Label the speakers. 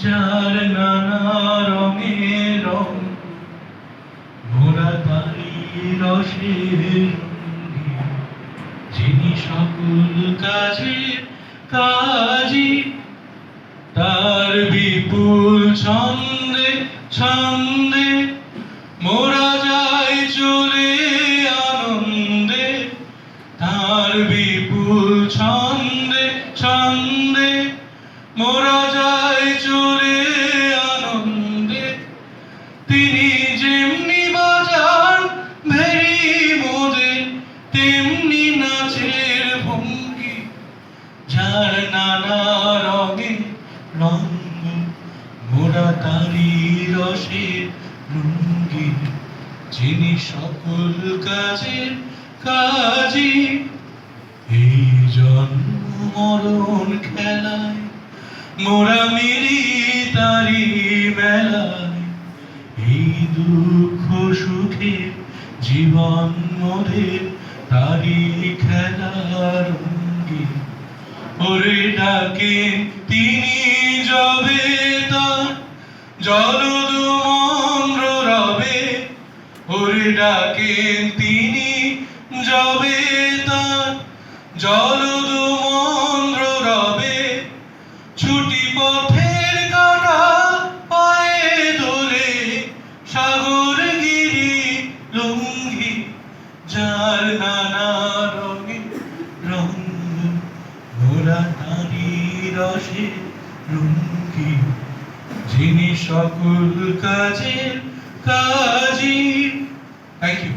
Speaker 1: যার নানা রঙে রং মোরা তারি রসের রঙে, যিনি সকল কাজের কাজী, তার বিপুল ছন্দে ছন্দে মোরা যাই চলে আনন্দে, তার বিপুল ছন্দে ছন্দে মোরা যাই চলে আনন্দে। তিনি যেমনি বাজান ভেরি মোদের, তেমনি নাচের ভঙ্গি, যার নানা রঙে রঙ মোরা তারি রসের লুঙ্গি, যিনি সকল কাজের কাজী। এই জন্ম মরণ খেলায় মোরা মিলি তারি মেলায়, এই দুঃখ সুখে জীবন মোদের তারি খেলার রঙ্গি। ওরে ডাকেন তিনি যবে তার জলদ মন্দ্র রবে, ওরে ডাকেন তিনি যবে তার জলদ মন্দ্র রবে, ছুটি পথের কাটা পায়ে দোলে সাগর গিরি লঙ্ঘি, যার নানা রঙে রঙ মোরা তারি রসে রঙ্গি, যিনি সকল কাজের কাজী। Thank you.